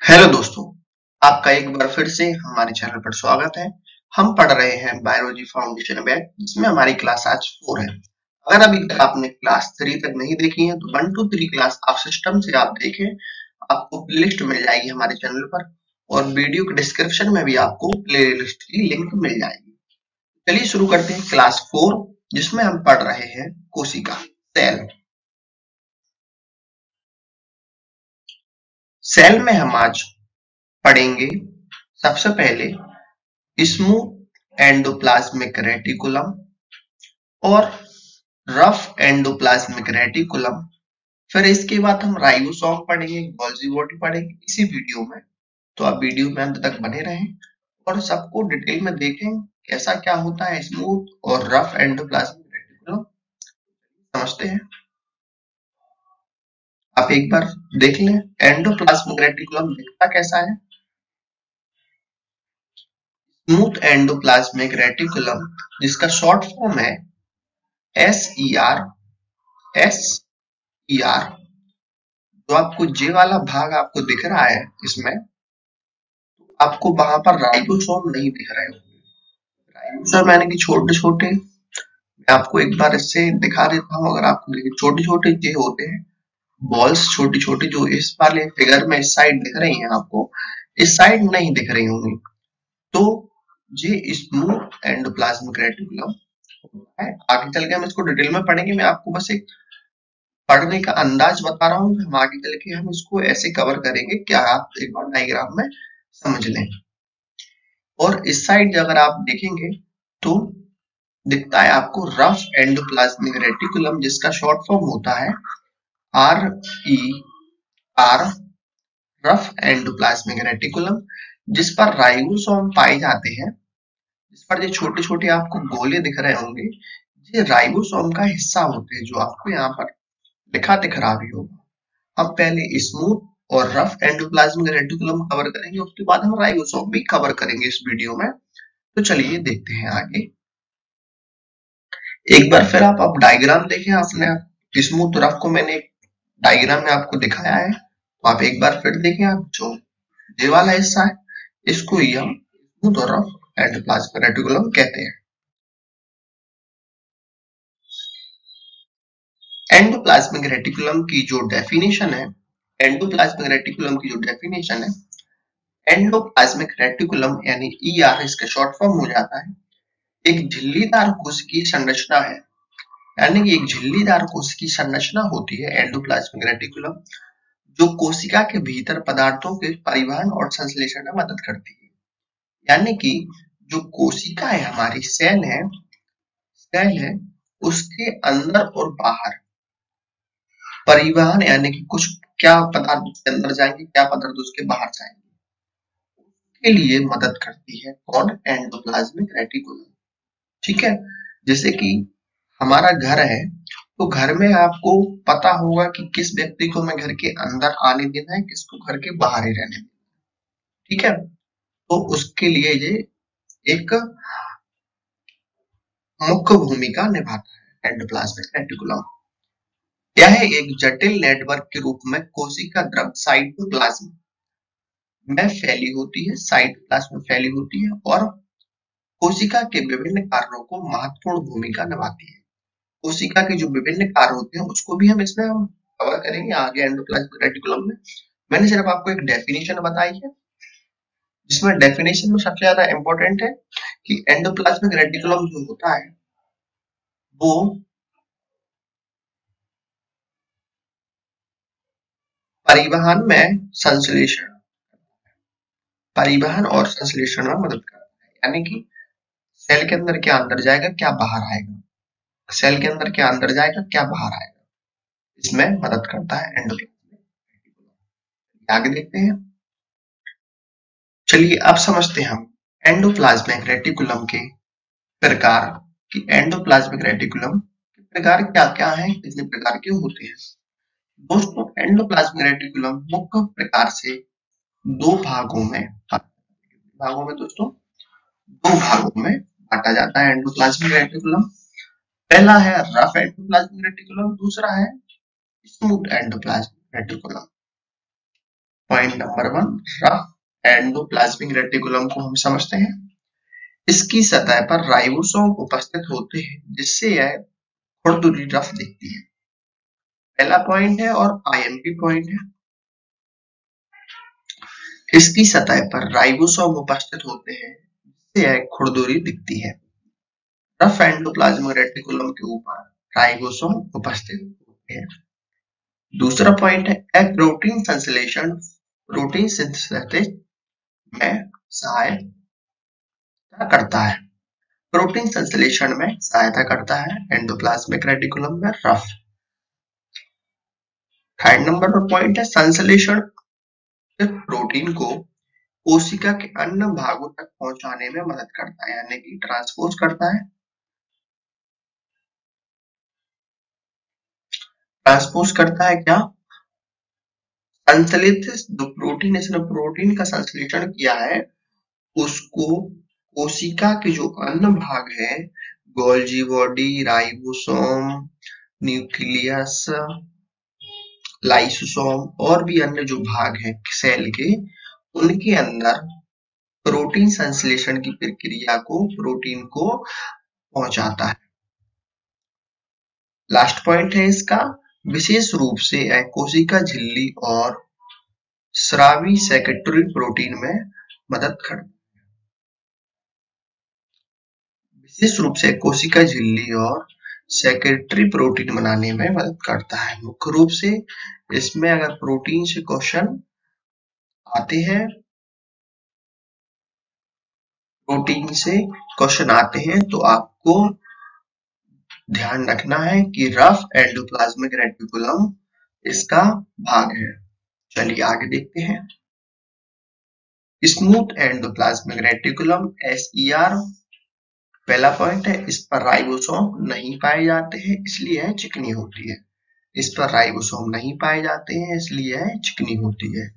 Hello दोस्तों, आपका एक बार फिर से हमारे चैनल पर स्वागत है। हम पढ़ रहे हैं बायोलॉजी फाउंडेशन बैच, जिसमें हमारी क्लास आज 4 है। अगर अभी तक आपने क्लास 3 तक नहीं देखी है तो 1 to 3 क्लास आप सिस्टम से आप देखें। आपको प्लेलिस्ट मिल जाएगी हमारे चैनल पर, और वीडियो के डिस्क्रिप्शन में भी आपको प्लेलिस्ट की लिंक मिल जाएगी। चलिए शुरू करते हैं क्लास 4, जिसमें हम पढ़ रहे हैं कोशिका, सेल। सेल में हम आज पढ़ेंगे सबसे पहले स्मूथ एंडोप्लाज्मिक रेटिकुलम और रफ एंडोप्लाज्मिक रेटिकुलम। फिर इसके बाद हम राइबोसोम पढ़ेंगे, गोल्गी बॉडी पढ़ेंगे इसी वीडियो में। तो आप वीडियो में अंत तक बने रहें और सबको डिटेल में देखें कैसा क्या होता है स्मूथ और रफ एंडोप्लाज्मिक रेटिकुलम। समझते हैं। आप एक बार देख लें एंडोप्लाज्मिक रेटिकुलम दिखता कैसा है। स्मूथ एंडोप्लाज्मिक रेटिकुलम, जिसका शॉर्ट फॉर्म है SER। SER जो आपको जे वाला भाग आपको दिख रहा है, इसमें आपको वहां पर राइबोसोम नहीं दिख रहे होंगे। राइबोसोम यानी कि छोटे छोटे, मैं आपको एक बार इससे दिखा देता हूँ। अगर आपको देखिए छोटे छोटे जे होते हैं, बॉल्स छोटी छोटी, जो इस वाले फिगर में इस साइड दिख रही हैं आपको, इस साइड नहीं दिख रही होंगी। तो ये स्मूथ एंडोप्लाज्मिक रेटिकुलम है। आगे चल के हम इसको डिटेल में पढ़ेंगे। मैं आपको बस एक पढ़ने का अंदाज बता रहा हूँ। हम आगे चल के हम इसको ऐसे कवर करेंगे, क्या आप एक बार डायग्राम में समझ लें। और इस साइड अगर आप देखेंगे तो दिखता है आपको रफ एंडोप्लाज्मिक रेटिकुलम, जिसका शॉर्ट फॉर्म होता है RER, रफ एंडोप्लाज्मिक रेटिकुलम, जिस पर राइबोसोम पाए जाते हैं। इस पर ये छोटे छोटे आपको गोले दिख रहे होंगे, ये राइबोसोम का हिस्सा होते हैं, जो आपको यहाँ पर लिखा दिख रहा भी होगा। हम पहले स्मूथ और रफ एंडोप्लाज्मिक रेटिकुलम कवर करेंगे, उसके बाद हम राइबोसोम भी कवर करेंगे इस वीडियो में। तो चलिए देखते हैं आगे। एक बार फिर आप डायग्राम देखें। आपने स्मूथ रफ को मैंने डायग्राम में आपको दिखाया है, तो आप एक बार फिर देखें। आप जो ये वाला हिस्सा है, इसको ही हम स्मूथ और रफ एंडोप्लाज्मिक रेटिकुलम कहते हैं। एंडोप्लाज्मिक रेटिकुलम की जो डेफिनेशन है, एंडोप्लाज्मिक रेटिकुलम की जो डेफिनेशन है, एंडोप्लाज्मिक रेटिकुलम यानी ER, इसका शॉर्ट फॉर्म हो जाता है, एक झिल्लीदार कोशिकीय संरचना है। यानी कि एक झिल्लीदार कोशिकीय संरचना होती है एंडोप्लाज्मिक रेटिकुलम, जो कोशिका के भीतर पदार्थों के परिवहन और संश्लेषण में मदद करती है। यानी कि जो कोशिका है, हमारी सेल है, उसके अंदर और बाहर परिवहन, यानी कि कुछ क्या पदार्थ उसके अंदर जाएंगे, क्या पदार्थ उसके बाहर जाएंगे, के लिए मदद करती है कौन? Endoplasmic reticulum. ठीक है। जैसे कि हमारा घर है, तो घर में आपको पता होगा कि किस व्यक्ति को मैं घर के अंदर आने देना है, किसको घर के बाहर ही रहने देना है। ठीक है। तो उसके लिए ये एक मुख्य भूमिका निभाता है एंडोप्लाज्मिक रेटिकुलम। यह एक जटिल नेटवर्क के रूप में कोशिका द्रव साइटोप्लाज्म में फैली होती है, साइटोप्लाज्म में फैली होती है, और कोशिका के विभिन्न कार्यों को महत्वपूर्ण भूमिका निभाती है। कोशिका के जो विभिन्न कार्य होते हैं, उसको भी हम इसमें हम कवर करेंगे आगे एंडोप्लाज्मिक रेटिकुलम में। मैंने सिर्फ आपको एक डेफिनेशन बताई है, जिसमें डेफिनेशन में सबसे ज्यादा इंपॉर्टेंट है कि एंडोप्लाज्मिक रेटिकुलम जो होता है, वो परिवहन में संश्लेषण परिवहन और संश्लेषण में मदद करता है। यानी कि सेल के अंदर क्या अंदर जाएगा, क्या बाहर आएगा, सेल के अंदर क्या अंदर जाएगा, क्या बाहर आएगा, इसमें मदद करता है एंडोप्लाज्मिक रेटिकुलम। आगे देखते हैं। चलिए अब समझते हैं हम एंडोप्लाज्मिक रेटिकुलम के प्रकार, कि एंडोप्लाज्मिक रेटिकुलम के प्रकार क्या क्या हैं, कितने प्रकार के होते हैं। दोस्तों, एंडोप्लाज्मिक रेटिकुलम मुख्य प्रकार से दो भागों में दोस्तों दो भागों में बांटा जाता है एंडोप्लाज्मिक रेटिकुलम। पहला है रफ एंडोप्लाज्मिक रेटिकुलम, दूसरा है smooth endoplasmic reticulum. Point number 1, rough endoplasmic reticulum को हम समझते हैं। इसकी सतह पर राइबोसोम उपस्थित होते हैं जिससे यह खुरदुरी रफ दिखती है। पहला पॉइंट है और आईएमपी पॉइंट है। इसकी सतह पर राइबोसोम उपस्थित होते हैं जिससे यह खुरदुरी दिखती है। रफ एंडोप्लाज्मिक रेटिकुलम के ऊपर राइबोसोम उपस्थित होते हैं। दूसरा पॉइंट है प्रोटीन संश्लेषण प्रोटीन सिंथेसिस में सहायता करता है। प्रोटीन संश्लेषण में सहायता करता है एंडोप्लाज्मिक रेटिकुलम में रफ। थर्ड नंबर पर पॉइंट है संश्लेषण प्रोटीन को कोशिका के अन्य भागों तक पहुंचाने में मदद करता है, यानी कि ट्रांसपोज करता है। ट्रांसपोज करता है क्या? संश्लेषित जो प्रोटीन, इसने प्रोटीन का संश्लेषण किया है उसको कोशिका के जो अन्य भाग है, Golgi body, ribosome, nucleus, lysosome और भी अन्य जो भाग हैं सेल के, उनके अंदर प्रोटीन संश्लेषण की प्रक्रिया को प्रोटीन को पहुंचाता है। लास्ट पॉइंट है इसका, विशेष रूप से कोशिका झिल्ली और स्रावी सेक्रेटरी प्रोटीन में मदद करता है। विशेष रूप से कोशिका झिल्ली और सेक्रेटरी प्रोटीन बनाने में मदद करता है। मुख्य रूप से इसमें अगर प्रोटीन से क्वेश्चन आते हैं, तो आपको ध्यान रखना है कि रफ एंडोप्लाज्मिक रेटिकुलम इसका भाग है। चलिए आगे देखते हैं। स्मूथ एंडोप्लाज्मिक रेटिकुलम SER, पहला पॉइंट है इस पर राइबोसोम नहीं पाए जाते हैं इसलिए यह चिकनी होती है। इस पर राइबोसोम नहीं पाए जाते हैं इसलिए यह चिकनी होती है।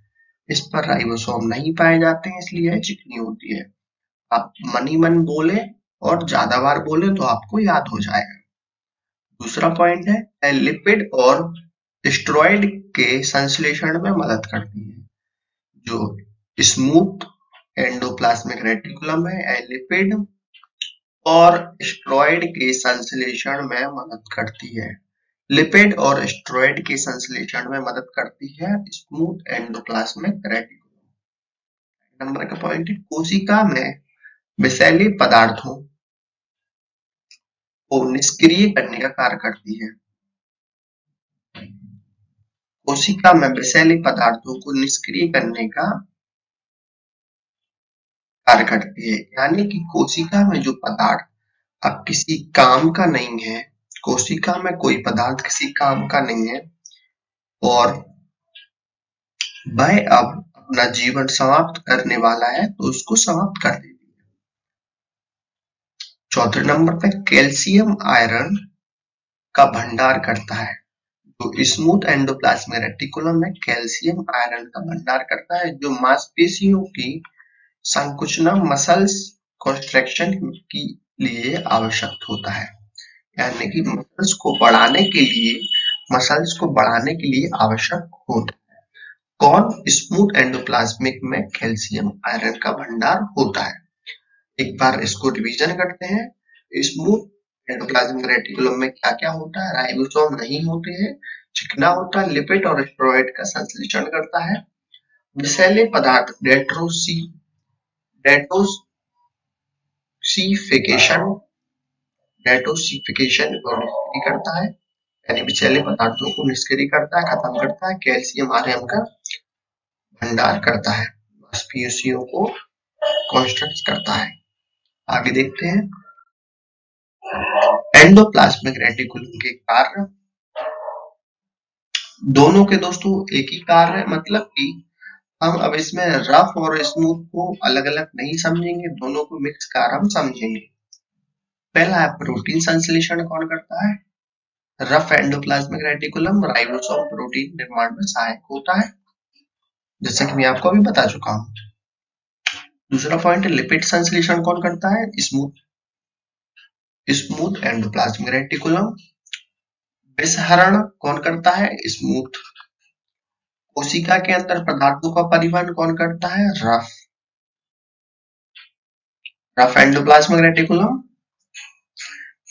इस पर राइबोसोम नहीं पाए जाते हैं इसलिए यह चिकनी होती है। आप मन ही मन बोले और ज्यादा बार बोले तो आपको याद हो जाएगा। दूसरा पॉइंट है लिपिड और स्टेरॉइड के संश्लेषण में मदद करती है। जो स्मूथ एंडोप्लाज्मिक रेटिकुलम है लिपिड और स्टेरॉइड के संश्लेषण में मदद करती है। लिपिड और स्टेरॉइड के संश्लेषण में मदद करती है स्मूथ एंडोप्लाज्मिक रेटिकुलम। नंबर का पॉइंट है कोशिका में विषैले पदार्थों को निष्क्रिय करने का कार्य करती है। कोशिका में विषैले पदार्थों को निष्क्रिय करने का कार्य करती है, यानी कि कोशिका में जो पदार्थ अब किसी काम का नहीं है, कोशिका में कोई पदार्थ किसी काम का नहीं है और वह अब अपना जीवन समाप्त करने वाला है तो उसको समाप्त कर देती है। चौथे नंबर पे कैल्शियम आयरन का भंडार करता है। तो स्मूथ एंडोप्लाज्मिक रेटिकुलम में कैल्शियम आयरन का भंडार करता है जो मांसपेशियों की संकुचना मसल्स कंस्ट्रक्शन के लिए आवश्यक होता है, यानी कि मसल्स को बढ़ाने के लिए आवश्यक होता है। कौन? स्मूथ एंडोप्लाज्मिक में कैल्शियम आयरन का भंडार होता है। एक बार इसको रिवीजन करते हैं। स्मूथ एंडोप्लाज्मिक रेटिकुलम में क्या क्या होता है? राइबोसोम नहीं होते हैं, चिकना होता है, लिपिड और स्टेरॉइड का संश्लेषण करता है, विषैले पदार्थ डेटोक्सिफिकेशन करता है, यानी विषैले पदार्थों को निष्क्रिय करता है, खत्म करता है। कैल्शियम आयरन का भंडार करता है, मांसपेशियों को कंस्ट्रक्ट करता है। आगे देखते हैं एंडोप्लाज्मिक रेटिकुलम के कार्य। दोनों के दोस्तों एक ही कार्य है, मतलब कि हम अब इसमें रफ और स्मूथ को अलग अलग नहीं समझेंगे, दोनों को मिक्स कर हम समझेंगे। पहला है प्रोटीन संश्लेषण कौन करता है? Rough endoplasmic reticulum ribosome protein निर्माण में सहायक होता है, जैसे कि मैं आपको अभी बता चुका हूं। दूसरा पॉइंट है लिपिड संश्लेषण कौन करता है? Smooth endoplasmic reticulum. विषहरण कौन करता है? स्मूथ। कोशिका के अंदर पदार्थों का परिवहन कौन करता है? Rough endoplasmic reticulum.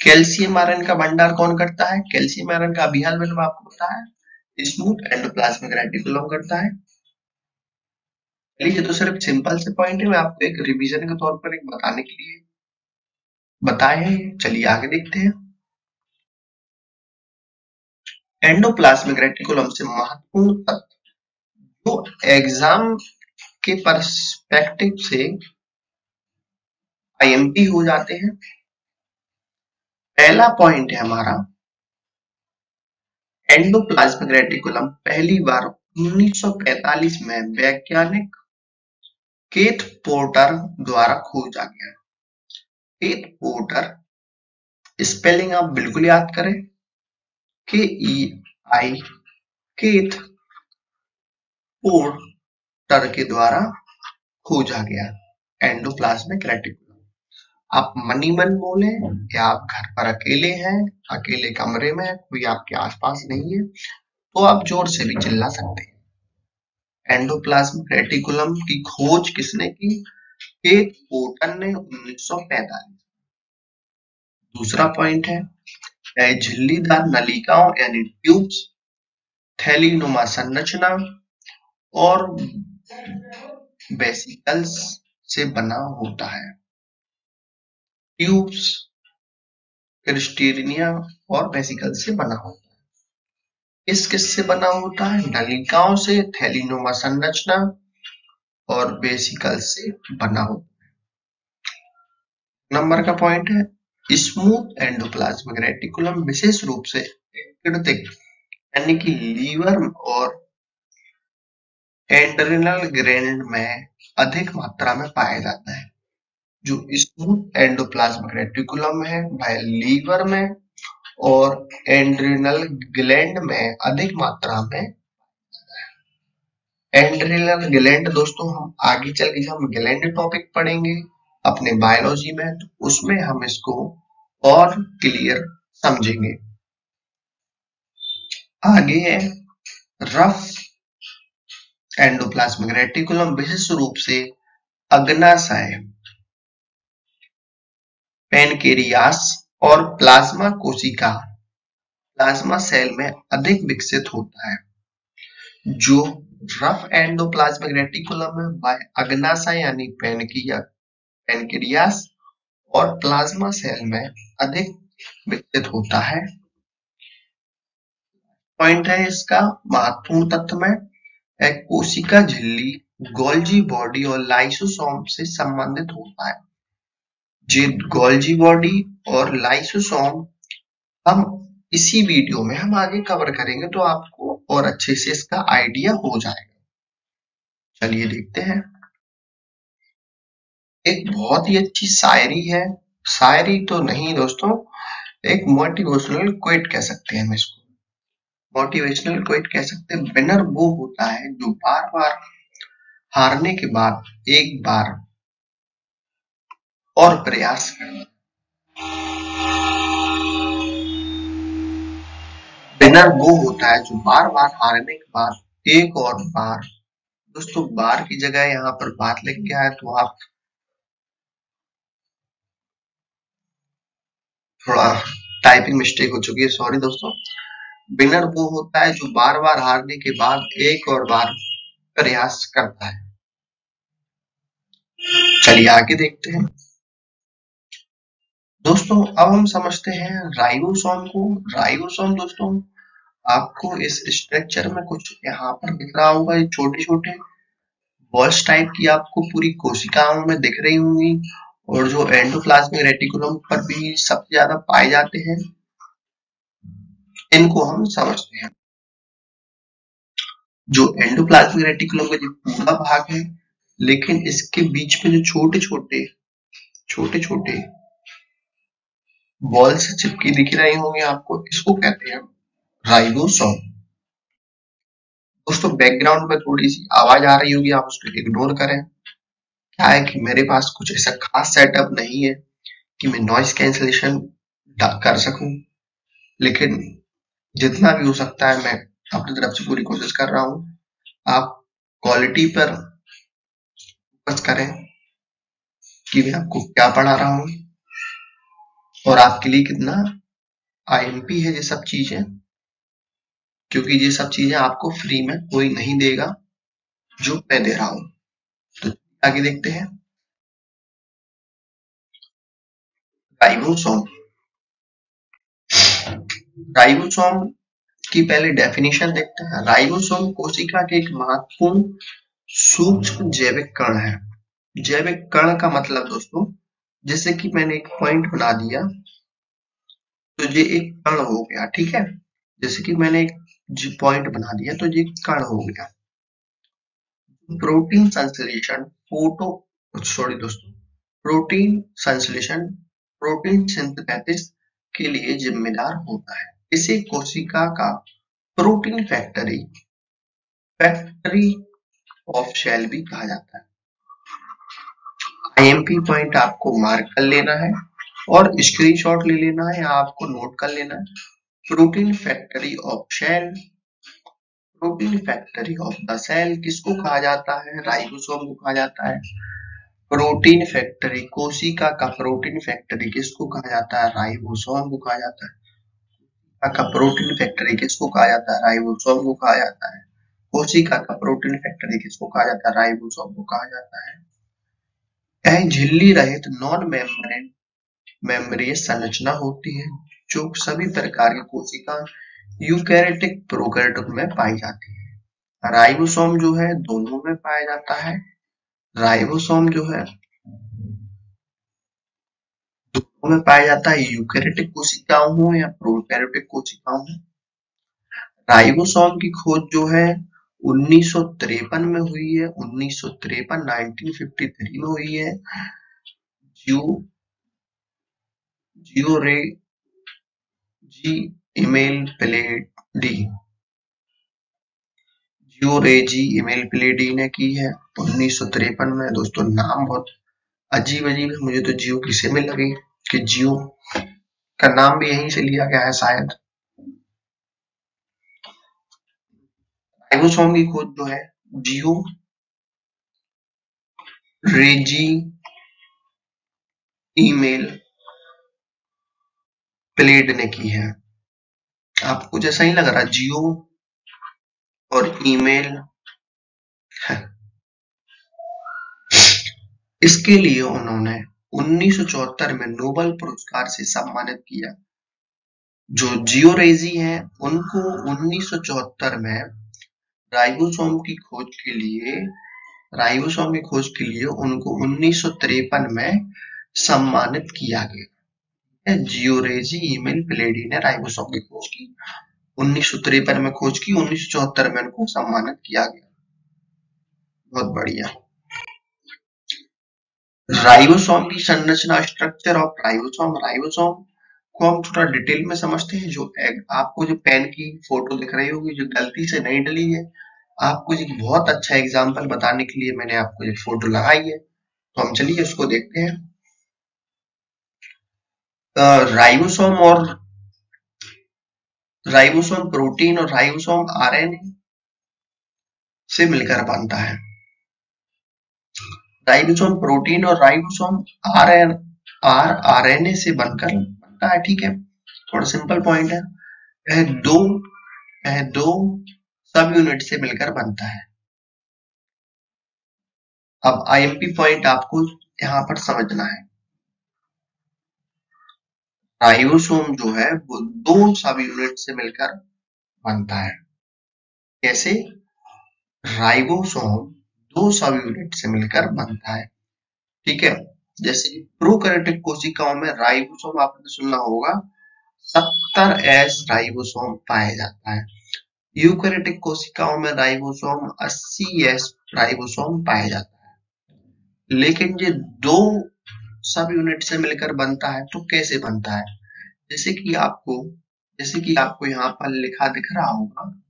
Calcium iron का भंडार कौन करता है? कैल्शियम आयरन का अभिहल मतलब आपको पता है स्मूथ एंडोप्लाज्मिक रेटिकुलम करता है। चलिए, ये तो सिर्फ सिंपल से पॉइंट है, मैं आपको एक रिवीजन के तौर पर एक बताने के लिए बताए हैं। चलिए आगे देखते हैं। एंडोप्लाज्मिक रेटिकुलम से महत्वपूर्ण तत्व जो एग्जाम के पर्सपेक्टिव से आईएमपी हो जाते हैं। पहला पॉइंट है हमारा, एंडोप्लाज्मिक रेटिकुलम पहली बार 1945 में वैज्ञानिक केथ पोर्टर द्वारा खोजा गया। केथ पोर्टर, स्पेलिंग आप बिल्कुल याद करें, KEI, केथ पोर्टर के द्वारा खोजा गया एंडोप्लाज्मिक रेटिकुलम। आप मनी मन बोले या आप घर पर अकेले हैं, अकेले कमरे में, कोई आपके आसपास नहीं है, तो आप जोर से भी चिल्ला सकते हैं। एंडोप्लाज्मिक रेटिकुलम की खोज किसने की? केथ पोर्टर ने 1945। दूसरा पॉइंट है झिल्लीदार नलिकाओं यानी ट्यूब्स, थैलीनुमा संरचना और वेसिकल्स से बना होता है। ट्यूब्स, क्रिस्टेलिनिया और वेसिकल्स से बना होता है। किस से बना होता है? नलिकाओं से, थैलीनुमा संरचना और वेसिकल्स से बना होता है। नंबर का पॉइंट है स्मूथ एंडोप्लाज्मिक रेटिकुलम विशेष रूप से कृतिक यानी कि लीवर और एड्रिनल ग्लैंड में अधिक मात्रा में पाया जाता है। जो स्मूथ एंडोप्लाज्मिक रेटिकुलम है वह लीवर में और एड्रिनल ग्लैंड में अधिक मात्रा में। एड्रिनल ग्लैंड दोस्तों हम आगे चल के जब हम ग्लैंड टॉपिक पढ़ेंगे अपने बायोलॉजी में, तो उसमें हम इसको और क्लियर समझेंगे। आगे है रफ एंडोप्लाज्मिक रेटिकुलम विशेष रूप से अग्नाशय, पैनक्रियास और प्लाज्मा कोशिका, प्लाज्मा सेल में अधिक विकसित होता है। जो रफ एंडोप्लाज्मिक रेटिकुलम है वह अग्नाशय यानी पैनक्रियास और प्लाज्मा सेल में अधिक विकसित होता है। पॉइंट है इसका महत्वपूर्ण तत्व में एक कोशिका झिल्ली, गोल्जी बॉडी और लाइसोसोम से संबंधित होता है। गोल्जी बॉडी और लाइसोसोम हम इसी वीडियो में हम आगे कवर करेंगे, तो आपको और अच्छे से इसका आइडिया हो जाएगा। चलिए देखते हैं। एक बहुत ही अच्छी शायरी है, शायरी तो नहीं दोस्तों, एक मोटिवेशनल क्विट कह सकते हैं हम इसको। मोटिवेशनल क्विट कह सकते हैं। विनर वो होता है जो बार बार हारने के बाद एक बार और प्रयास करना। विनर वो होता है जो बार बार हारने के बाद एक और बार, दोस्तों बार की जगह यहाँ पर बात लिख गया है तो आप थोड़ा टाइपिंग मिस्टेक हो चुकी है, सॉरी दोस्तों। विनर वो होता है जो बार बार हारने के बाद एक और बार प्रयास करता है। चलिए आगे देखते हैं दोस्तों। अब हम समझते हैं राइबोसोम को। राइबोसोम दोस्तों आपको इस स्ट्रक्चर में कुछ यहाँ पर दिख रहा होगा, ये छोटे छोटे बॉल्स टाइप की आपको पूरी कोशिकाओं में दिख रही होंगी, और जो एंडोप्लाज्मिक रेटिकुलम पर भी सबसे ज्यादा पाए जाते हैं, इनको हम समझते हैं। जो एंडोप्लाज्मिक रेटिकुलम का जो पूरा भाग है, लेकिन इसके बीच में जो छोटे छोटे बॉल से चिपकी दिख रही होंगे आपको, इसको कहते हैं राइबोसोम। दोस्तों बैकग्राउंड में थोड़ी सी आवाज आ रही होगी, आप उसको इग्नोर करें। क्या है कि मेरे पास कुछ ऐसा खास सेटअप नहीं है कि मैं नॉइस कैंसलेशन कर सकूं, लेकिन जितना भी हो सकता है मैं अपनी तरफ से पूरी कोशिश कर रहा हूं। आप क्वालिटी पर फोकस करें कि मैं आपको क्या पढ़ा रहा हूं और आपके लिए कितना आईएमपी है ये सब चीजें, क्योंकि ये सब चीजें आपको फ्री में कोई नहीं देगा जो मैं दे रहा हूं। तो आगे देखते हैं। राइबोसोम। राइबोसोम की पहले डेफिनेशन देखते हैं। राइबोसोम कोशिका के एक महत्वपूर्ण सूक्ष्म जैविक कण है। जैविक कण का मतलब दोस्तों, जैसे कि मैंने एक पॉइंट बना दिया तो ये एक कण हो गया, ठीक है। जैसे कि मैंने एक पॉइंट बना दिया तो ये कण हो गया। प्रोटीन संश्लेषण प्रोटीन संश्लेषण, प्रोटीन सिंथेसिस के लिए जिम्मेदार होता है। इसे कोशिका का प्रोटीन फैक्ट्री ऑफ सेल भी कहा जाता है। आईएमपी पॉइंट आपको मार्क कर लेना है और स्क्रीनशॉट ले लेना है या आपको नोट कर लेना है। Protein factory of cell, protein factory of the cell किसको कहा जाता है? राइबोसोम को कहा जाता है। प्रोटीन फैक्ट्री, कोशिका का प्रोटीन फैक्ट्री किसको कहा जाता है? राइबोसोम को कहा जाता है। का प्रोटीन फैक्ट्री किसको कहा जाता है? राइबोसोम को कहा जाता है। कोशिका का प्रोटीन फैक्ट्री किसको कहा जाता है? राइबोसोम को कहा जाता है। यह झिल्ली रहित नॉन मेम्ब्रेनस संरचना होती है जो सभी प्रकार की कोशिका यूकैरियोटिक प्रोकैरियोट में पाई जाती है। राइबोसोम जो है दोनों में पाया जाता है। राइबोसोम जो है दोनों में पाया जाता है, यूकैरियोटिक कोशिकाओं हो या प्रोकैरियोटिक कोशिकाओं हो। राइबोसोम की खोज जो है 1953 में हुई है। 1953 में हुई है। जियोरेजी इमेल प्लेडी ने की है 1953 में। दोस्तों नाम बहुत अजीब अजीब है, मुझे तो जियो की सिम लगी कि जियो का नाम भी यहीं से लिया गया है शायद। राइबोसोम की खोज जो है जियो रेजी ईमेल प्लेड ने की है। आपको जैसा ही लग रहा जियो और ईमेल है। इसके लिए उन्होंने 1974 में नोबेल पुरस्कार से सम्मानित किया। जो जियोरेजी हैं उनको 1974 में राइबोसोम की खोज के लिए उनको 1953 में सम्मानित किया गया। जियोरेजी ईमेल प्लेडी ने राइबोसोम की खोज की, 1953 में खोज की, 1974 में उनको सम्मानित किया गया। बहुत बढ़िया। राइबोसोम की संरचना, स्ट्रक्चर ऑफ राइबोसोम को हम थोड़ा डिटेल में समझते हैं। जो आपको जो पेन की फोटो दिख रही होगी जो गलती से नहीं डली है, आपको एक बहुत अच्छा एग्जांपल बताने के लिए मैंने आपको एक फोटो लगाई है, तो हम चलिए उसको देखते हैं। राइबोसोम प्रोटीन और राइबोसोम आरएनए से मिलकर बनता है। राइबोसोम प्रोटीन और राइबोसोम आरएनए से बनकर बनता है, ठीक है। थोड़ा सिंपल पॉइंट है। यह दो सब यूनिट से मिलकर बनता है। अब आईएमपी पॉइंट आपको यहाँ पर समझना है। राइबोसोम जो है वो दो सब यूनिट से मिलकर बनता है। कैसे? राइबोसोम दो सब यूनिट से मिलकर बनता है, ठीक है। जैसे कि प्रोकैरियोटिक कोशिकाओं में राइबोसोम आपने सुना होगा 70S राइबोसोम पाया जाता है। यूकैरियोटिक कोशिकाओं में राइबोसोम 80S राइबोसोम पाया जाता है। लेकिन ये दो सब यूनिट से मिलकर बनता है, तो कैसे बनता है? जैसे कि आपको यहाँ पर लिखा दिख रहा होगा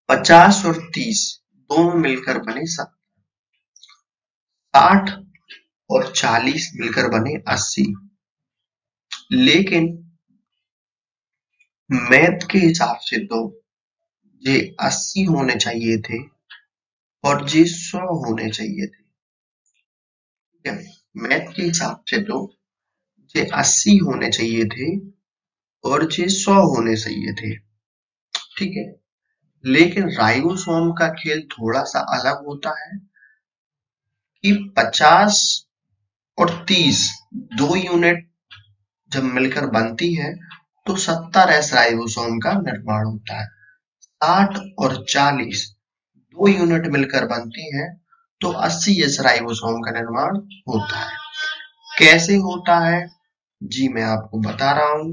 50 और 30 दोनों मिलकर बने 60 और 40 मिलकर बने 80। लेकिन मैथ के हिसाब से तो जे 80 होने चाहिए थे और जे 100 होने चाहिए थे। ठीक है, मैथ के हिसाब से तो जे 80 होने चाहिए थे और जे 100 होने चाहिए थे। ठीक है, लेकिन राइबोसोम का खेल थोड़ा सा अलग होता है कि 50 और 30 दो यूनिट जब मिलकर बनती है तो 70 एस राइबोसोम का निर्माण होता है। 60 और 40 दो यूनिट मिलकर बनती हैं तो 80 एस राइबोसोम का निर्माण होता है। कैसे होता है जी मैं आपको बता रहा हूं।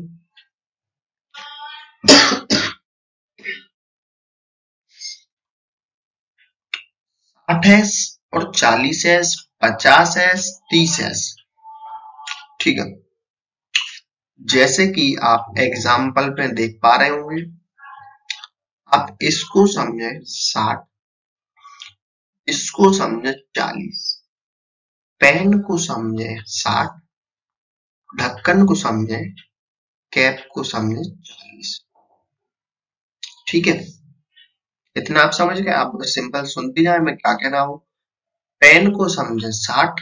60S और 40S, 50S, 30S। ठीक है, जैसे कि आप एग्जाम्पल पे देख पा रहे होंगे, आप इसको समझे 60, इसको समझे 40, पेन को समझे 60, ढक्कन को समझे, कैप को समझे 40। ठीक है, इतना आप समझ गए। आप सिंपल सुनते जाए मैं क्या कह रहा हूं। पेन को समझे 60,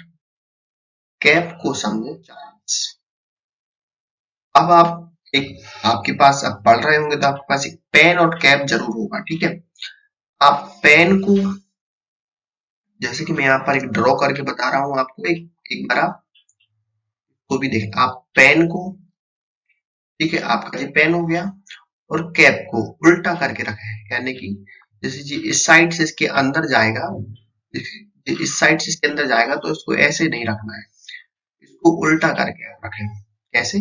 कैप को समझे 40। अब आप एक आपके पास आप पढ़ रहे होंगे तो आपके पास एक पेन और कैप जरूर होगा। ठीक है, आप पेन को जैसे कि मैं यहाँ पर एक ड्रॉ करके बता रहा हूं आपको, एक बार आप को भी देखें। आप पेन को, ठीक है, आपका ये पेन हो गया, और कैप को उल्टा करके रखे हैं, यानी कि जैसे जी इस साइड से इसके अंदर जाएगा, इस साइड से इसके अंदर जाएगा तो इसको ऐसे नहीं रखना है, इसको उल्टा करके रखें। कैसे?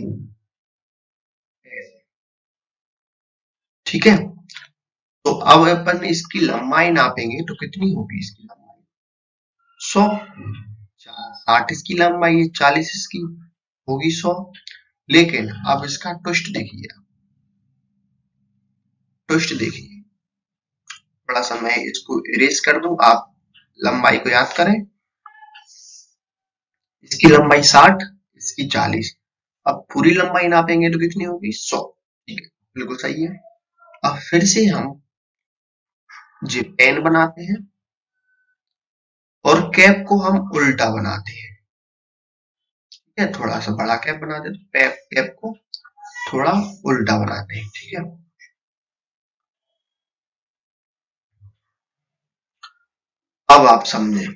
ठीक है, तो अब अपन इसकी लंबाई नापेंगे तो कितनी होगी इसकी लंबाई? 100। 60 इसकी लंबाई है, 40 इसकी होगी 100। लेकिन अब इसका ट्विस्ट देखिए, ट्विस्ट देखिए। थोड़ा सा मैं इसको इरेज कर दूं, आप लंबाई को याद करें। इसकी लंबाई 60, इसकी 40। अब पूरी लंबाई नापेंगे तो कितनी होगी? 100। ठीक है, बिल्कुल सही है। अब फिर से हम जी पेन बनाते हैं और कैप को हम उल्टा बनाते हैं। ठीक है, थोड़ा सा बड़ा कैप बनाते हैं तो कैप को थोड़ा उल्टा बनाते हैं। ठीक है, अब आप समझे,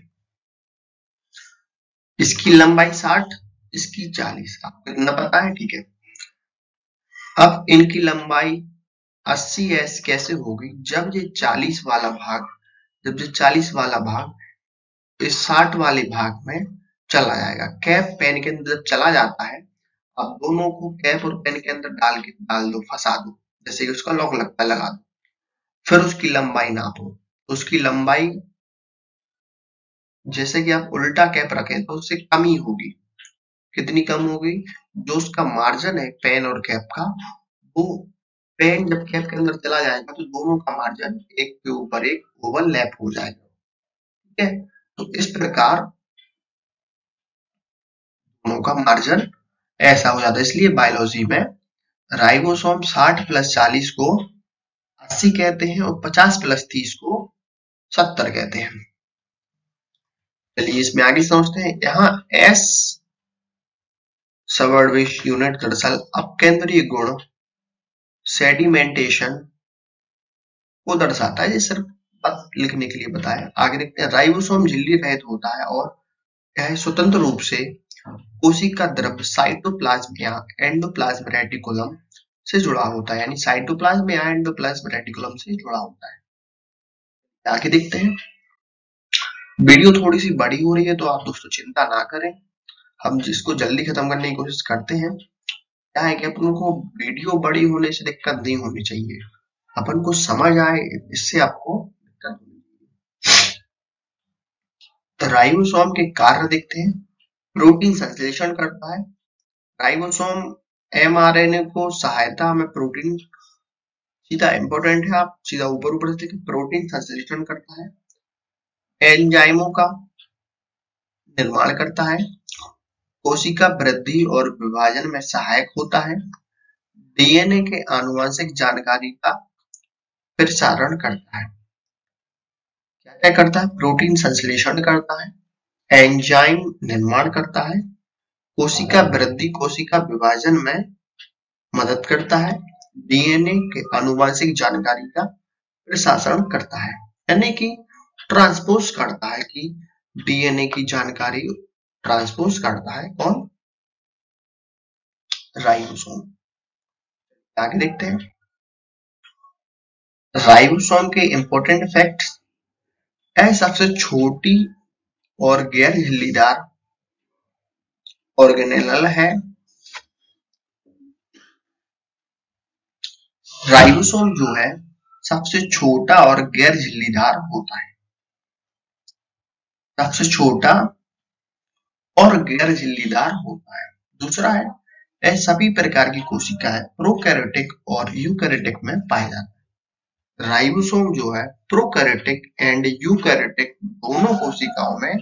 इसकी लंबाई 60, इसकी 40, आपको इतना पता है। ठीक है, अब इनकी लंबाई 80 एस कैसे होगी? जब ये 40 वाला भाग, जब ये 40 वाला भाग इस 60 वाले भाग में चला जाएगा। कैप पेन के अंदर जब चला जाता है, अब दोनों को कैप और पेन के अंदर डाल दो, फंसा दो, जैसे कि उसका लॉक लगता है, लगा दो। फिर उसकी लंबाई नापो, उसकी लंबाई जैसे कि आप उल्टा कैप रखें तो उससे कम ही होगी। कितनी कम होगी? जो उसका मार्जिन है पेन और कैप का, वो पेन जब कैप के अंदर चला जाएगा तो दोनों का मार्जिन एक के ऊपर एक ओवरलैप हो जाएगा। ठीक है, तो इस प्रकार दोनों का मार्जिन ऐसा हो जाता है। इसलिए बायोलॉजी में राइबोसोम 60 प्लस 40 को 80 कहते हैं और 50 प्लस 30 को 70 कहते हैं। चलिए इसमें आगे समझते हैं। यहाँ एस सबअर्बिश यूनिट दरअसल अपकेंद्रीय गुण सेडिमेंटेशन को दर्शाता है। ये सिर्फ बस लिखने के लिए बताया। आगे देखते हैं। राइबोसोम झिल्ली रहित होता है और यह स्वतंत्र रूप से कोशिका द्रव्य साइटोप्लाज्म या एंडोप्लाज्म रेटिकुलम से जुड़ा होता है, यानी साइटोप्लाज्म या एंडोप्लाज्म रेटिकुलम से जुड़ा होता है। आगे देखते हैं। वीडियो थोड़ी सी बड़ी हो रही है तो आप दोस्तों चिंता ना करें, हम जिसको जल्दी खत्म करने की कोशिश करते हैं। क्या है कि अपन को वीडियो बड़ी होने से दिक्कत नहीं होनी चाहिए, अपन को समझ आए, इससे आपको दिक्कत होनी चाहिए। तो राइबोसोम के कार्य देखते हैं। प्रोटीन संश्लेषण करता है। राइबोसोम एमआरएनए को सहायता में प्रोटीन, सीधा इंपॉर्टेंट है, आप सीधा ऊपर ऊपर से देखिए, प्रोटीन संश्लेषण करता है, एंजाइमों का निर्माण करता है, कोशिका वृद्धि और विभाजन में सहायक होता है, डीएनए के आनुवंशिक जानकारी का प्रसारण करता है। क्या क्या करता है? प्रोटीन संश्लेषण करता है, एंजाइम निर्माण करता है, कोशिका वृद्धि, कोशिका विभाजन में मदद करता है, डीएनए के आनुवंशिक जानकारी का प्रशासन करता है, यानी कि ट्रांसपोज करता है, कि डीएनए की जानकारी ट्रांसपोज करता है कौन? राइबोसोम। आगे देखते हैं राइबोसोम के इंपॉर्टेंट फैक्ट्स। यह सबसे छोटी और गैर झिल्लीदार ऑर्गेनेल है। राइबोसोम जो है सबसे छोटा और गैर झिल्लीदार होता है। सबसे छोटा और गैर झिल्लीदार होता है। दूसरा है यह सभी प्रकार की कोशिका है, प्रोकैरियोटिक और यूकैरियोटिक में पाया जाता है। राइबोसोम जो है प्रोकैरियोटिक एंड यूकैरियोटिक दोनों कोशिकाओं में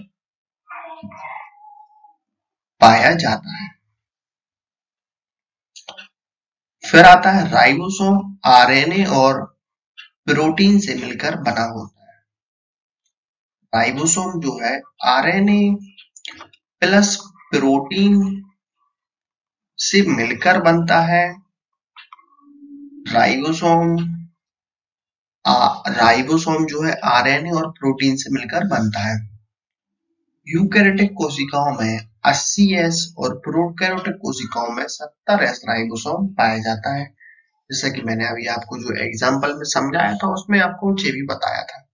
पाया जाता है। फिर आता है राइबोसोम आरएनए और प्रोटीन से मिलकर बना होता है। राइबोसोम जो है आरएनए प्लस प्रोटीन से मिलकर बनता है। राइबोसोम जो है आरएनए और प्रोटीन से मिलकर बनता है। यूकैरियोटिक कोशिकाओं में 80S और प्रोकैरियोटिक कोशिकाओं में 70S राइबोसोम पाया जाता है। जैसा कि मैंने अभी आपको जो एग्जांपल में समझाया था उसमें आपको ये भी बताया था।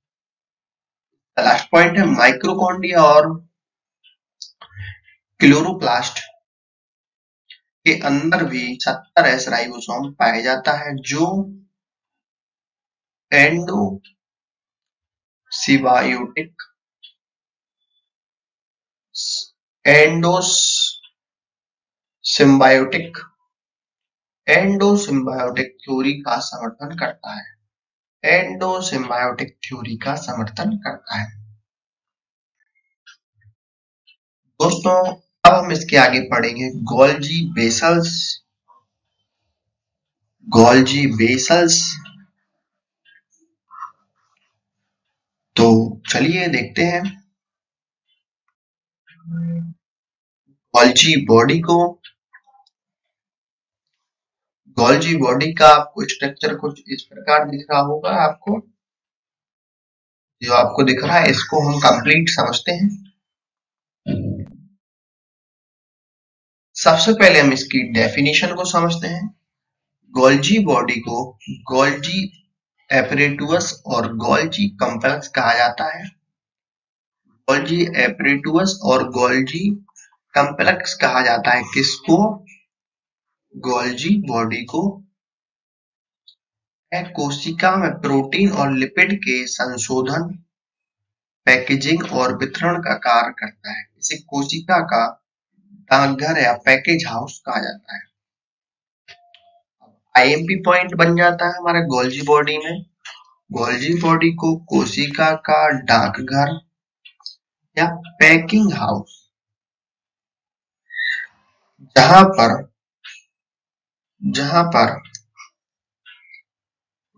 लास्ट पॉइंट है माइक्रोकॉन्ड्रिया और क्लोरोप्लास्ट के अंदर भी 70S राइबोसोम पाया जाता है, जो एंडोसिम्बायोटिक थ्योरी का समर्थन करता है। एंडोसिम्बायोटिक थ्योरी का समर्थन करता है। दोस्तों अब हम इसके आगे पढ़ेंगे गोल्जी बेसल्स। तो चलिए देखते हैं गोल्जी बॉडी का आपको स्ट्रक्चर कुछ इस प्रकार दिख रहा होगा। आपको जो आपको दिख रहा है इसको हम कंप्लीट समझते हैं। सबसे पहले हम इसकी डेफिनेशन को समझते हैं। गोल्जी बॉडी को गोल्जी एपरेटुस और गोल्जी कॉम्प्लेक्स कहा जाता है। गोल्जी एपरेटुस और गोल्जी कॉम्प्लेक्स कहा जाता है किसको? गोल्जी बॉडी को। कोशिका में प्रोटीन और लिपिड के संशोधन, पैकेजिंग और वितरण का कार्य करता है। इसे कोशिका का डाकघर या पैकेज हाउस कहा जाता है। आईएमपी पॉइंट बन जाता है हमारे गोल्जी बॉडी में। गोल्जी बॉडी को कोशिका का डाकघर या पैकिंग हाउस, जहां पर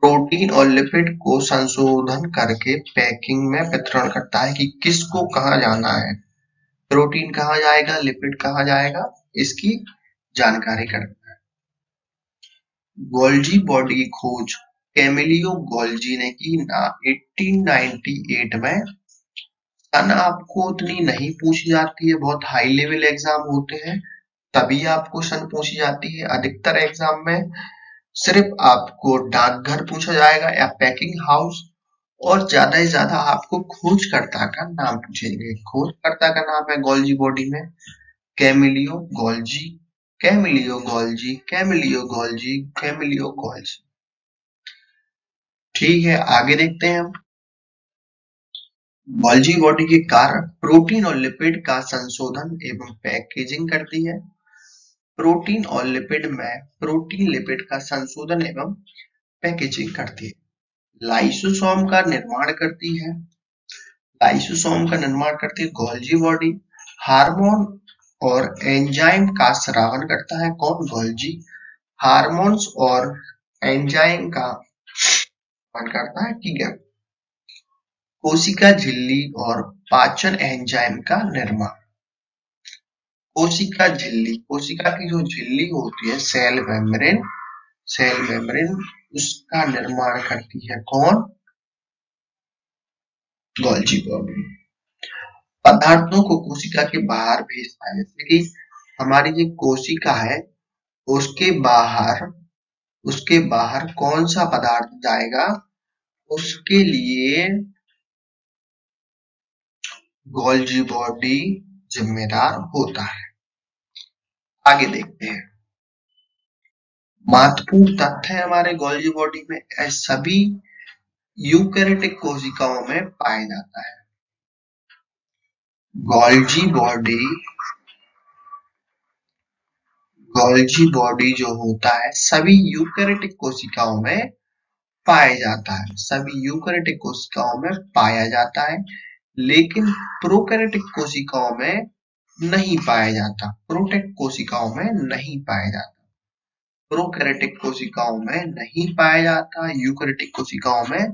प्रोटीन और लिपिड को संशोधन करके पैकिंग में वितरण करता है कि किसको कहाँ जाना है, प्रोटीन कहाँ जाएगा, लिपिड कहाँ जाएगा, इसकी जानकारी करता है। गोल्जी बॉडी की खोज कैमिलियो गोल्जी ने की 1898 में। सन आपको उतनी नहीं पूछी जाती है, बहुत हाई लेवल एग्जाम होते हैं तभी आपको सन पूछी जाती है। अधिकतर एग्जाम में सिर्फ आपको डाकघर पूछा जाएगा या पैकिंग हाउस, और ज्यादा से ज्यादा आपको खोजकर्ता का नाम पूछेंगे। खोजकर्ता का नाम है गोल्जी बॉडी में कैमिलियो गोल्जी। ठीक है, आगे देखते हैं हम। गोल्जी बॉडी के कार्य प्रोटीन और लिपिड का संशोधन एवं पैकेजिंग करती है। प्रोटीन और लिपिड में प्रोटीन लिपिड का संशोधन एवं पैकेजिंग करती है। लाइसोसोम का निर्माण करती है। Golgi body. हार्मोन और एंजाइम का स्रावन करता है कौन? गोल्जी। हार्मोन्स और एंजाइम का उत्पन्न करता है। ठीक है, कोशिका झिल्ली और पाचन एंजाइम का निर्माण। कोशिका झिल्ली, कोशिका की जो झिल्ली होती है सेल मेम्ब्रेन, उसका निर्माण करती है कौन? Golgi body. पदार्थों को कोशिका के बाहर भेजता है, जैसे कि हमारी जो कोशिका है उसके बाहर कौन सा पदार्थ जाएगा, उसके लिए गोल्गी बॉडी जिम्मेदार होता है। आगे देखते हैं, महत्वपूर्ण तथ्य है हमारे गोल्गी बॉडी में सभी यूकैरियोटिक कोशिकाओं में पाया जाता है। गोल्गी बॉडी जो होता है सभी यूकैरियोटिक कोशिकाओं में पाया जाता है, सभी यूकैरियोटिक कोशिकाओं में पाया जाता है, लेकिन प्रोकैरियोटिक कोशिकाओं में नहीं पाया जाता। प्रोकैरियोटिक कोशिकाओं में नहीं पाया जाता, प्रोकैरियोटिक कोशिकाओं में नहीं पाया जाता, यूकैरियोटिक कोशिकाओं में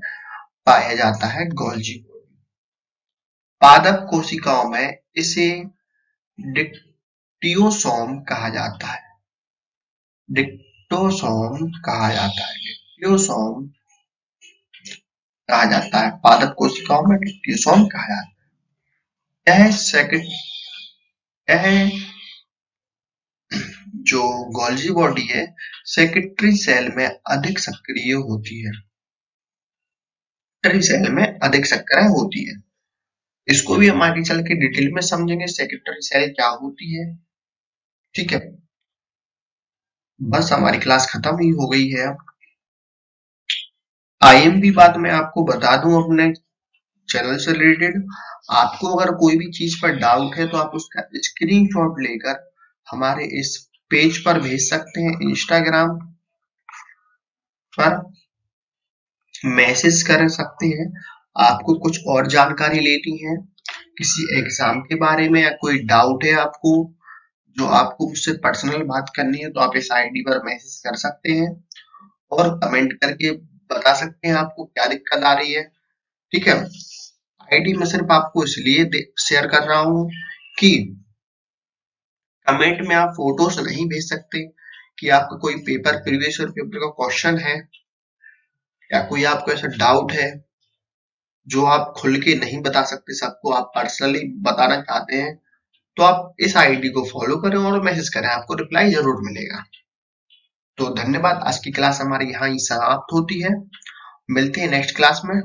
पाया जाता है गोल्गी बॉडी। पादप कोशिकाओं में इसे डिक्टियोसोम कहा जाता है, डिक्टोसोम कहा जाता है, डिक्टियोसोम कहा जाता है। पादप कोशिकाओं में डिक्टियोसोम कहा जाता है। यह जो गोल्गी बॉडी है सेक्रेटरी सेल में अधिक सक्रिय होती है, सेक्रेटरी सेल में अधिक सक्रिय होती है। इसको भी हम आगे चल के डिटेल में समझेंगे सेक्रेटरी सेल क्या होती है। ठीक है, बस हमारी क्लास खत्म ही हो गई है। अब आईएमपी बात मैं आपको बता दूं अपने चैनल से रिलेटेड, आपको अगर कोई भी चीज पर डाउट है तो आप उसका स्क्रीनशॉट लेकर हमारे इस पेज पर भेज सकते हैं, इंस्टाग्राम पर मैसेज कर सकते हैं। आपको कुछ और जानकारी लेनी है किसी एग्जाम के बारे में या कोई डाउट है आपको, जो आपको मुझसे पर्सनल बात करनी है, तो आप इस आईडी पर मैसेज कर सकते हैं और कमेंट करके बता सकते हैं आपको क्या दिक्कत आ रही है। ठीक है, आईडी में सिर्फ आपको इसलिए शेयर कर रहा हूं कि कमेंट में आप फोटोज नहीं भेज सकते कि आपका कोई पेपर प्रीवियस ईयर पेपर का क्वेश्चन है या कोई आपको ऐसा डाउट है जो आप खुल के नहीं बता सकते, सबको आप पर्सनली बताना चाहते हैं, तो आप इस आईडी को फॉलो करें और मैसेज करें, आपको रिप्लाई जरूर मिलेगा। तो धन्यवाद, आज की क्लास हमारी यहाँ ही समाप्त होती है, मिलते हैं नेक्स्ट क्लास में।